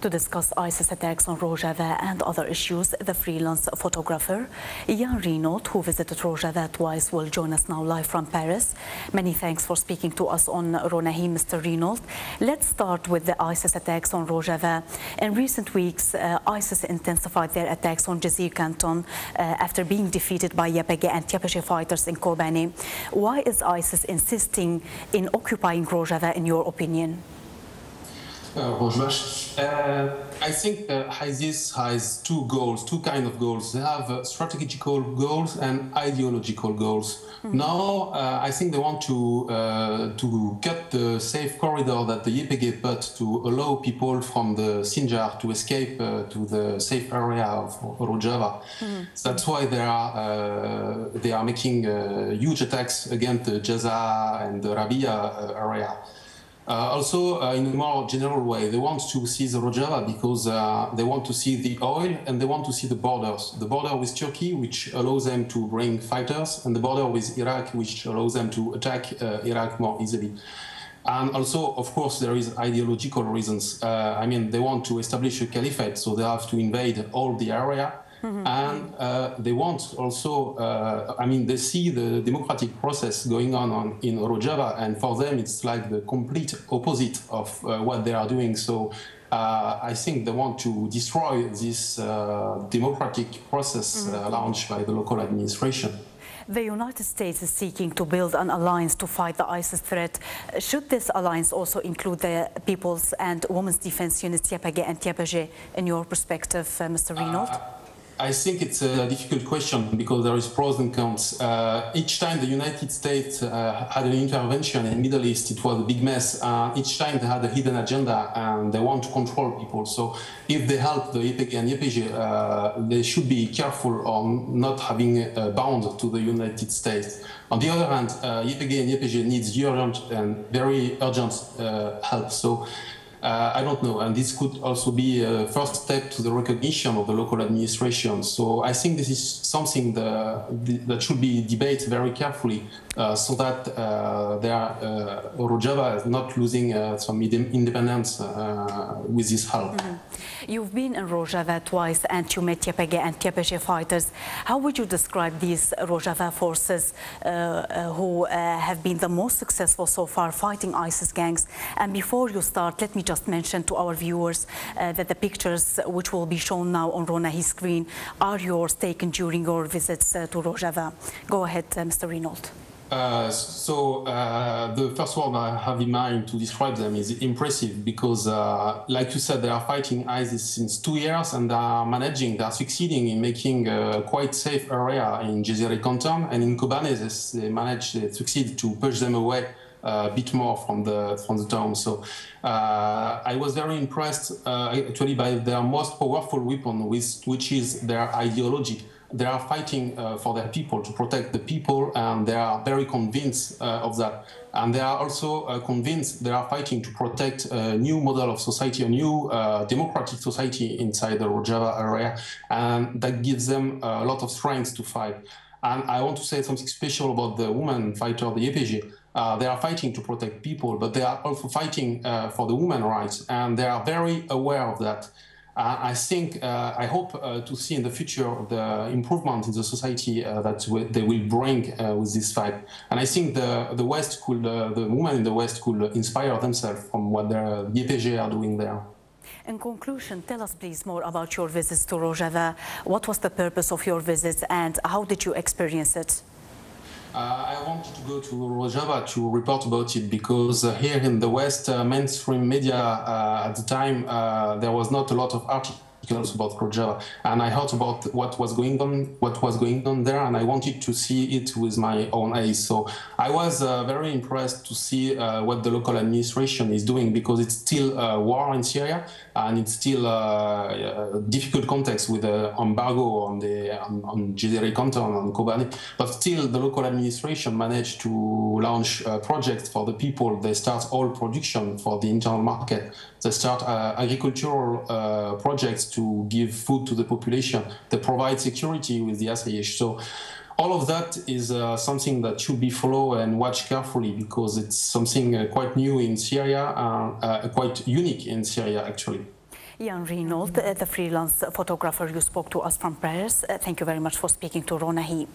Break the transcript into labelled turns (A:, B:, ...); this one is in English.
A: To discuss ISIS attacks on Rojava and other issues, the freelance photographer Yann Renoult, who visited Rojava twice, will join us now live from Paris. Many thanks for speaking to us on Ronahi, Mr. Renoult. Let's start with the ISIS attacks on Rojava. In recent weeks, ISIS intensified their attacks on Jazir Canton after being defeated by YPG and YPG fighters in Kobani. Why is ISIS insisting in occupying Rojava, in your opinion?
B: I think ISIS has two kind of goals. They have strategical goals and ideological goals. Now, I think they want to cut the safe corridor that the YPG put to allow people from the Sinjar to escape to the safe area of Rojava. That's why they are making huge attacks against the Jaza and the Rabia area. Also, in a more general way, they want to seize Rojava because they want to see the oil and they want to see the borders. The border with Turkey, which allows them to bring fighters, and the border with Iraq, which allows them to attack Iraq more easily. And also, of course, there is ideological reasons. I mean, they want to establish a caliphate, so they have to invade all the area. And they want also, I mean, they see the democratic process going on in Rojava, and for them it's like the complete opposite of what they are doing. So I think they want to destroy this democratic process launched by the local administration.
A: The United States is seeking to build an alliance to fight the ISIS threat. Should this alliance also include the People's and Women's Defense Units, YPG and YPG, in your perspective, Mr. Renoult?
B: I think it's a difficult question because there is pros and cons. Each time the United States had an intervention in the Middle East, it was a big mess. Each time they had a hidden agenda and they want to control people. So if they help the YPG and YPG, they should be careful on not having bound to the United States. On the other hand, YPG and YPG needs urgent and very urgent help. So I don't know, and this could also be a first step to the recognition of the local administration. So I think this is something that should be debated very carefully so that Rojava is not losing some independence with this help.
A: You've been in Rojava twice and you met YPG and YPG fighters. How would you describe these Rojava forces who have been the most successful so far fighting ISIS gangs? And before you start, let me just mention to our viewers that the pictures which will be shown now on Ronahi's screen are yours taken during your visits to Rojava. Go ahead, Mr. Renoult.
B: The first word I have in mind to describe them is impressive because, like you said, they are fighting ISIS since 2 years and they are succeeding in making a quite safe area in Jazir Canton, and in Kobani they succeed to push them away a bit more from the town. So I was very impressed actually by their most powerful weapon, which is their ideology. They are fighting for their people, to protect the people, and they are very convinced of that. And they are also convinced they are fighting to protect a new model of society, a new democratic society inside the Rojava area, and that gives them a lot of strength to fight. And I want to say something special about the women fighter, the YPG. They are fighting to protect people, but they are also fighting for the women's rights, and they are very aware of that. I hope to see in the future the improvement in the society that they will bring with this fight. And I think the women in the West could inspire themselves from what the YPG are doing there.
A: In conclusion, tell us please more about your visits to Rojava. What was the purpose of your visits and how did you experience it?
B: I wanted to go to Rojava to report about it because here in the West, mainstream media at the time, there was not a lot of articles about Rojava, and I heard about what was going on there, and I wanted to see it with my own eyes. So I was very impressed to see what the local administration is doing, because it's still a war in Syria, and it's still a difficult context with the embargo on Jazir Canton and Kobani. But still, the local administration managed to launch projects for the people. They start oil production for the internal market. They start agricultural projects to give food to the population. They provide security with the SIH. So all of that is something that should be followed and watched carefully, because it's something quite new in Syria, quite unique in Syria, actually.
A: Yann Renoult, the freelance photographer you spoke to us from Paris, thank you very much for speaking to Ronahi.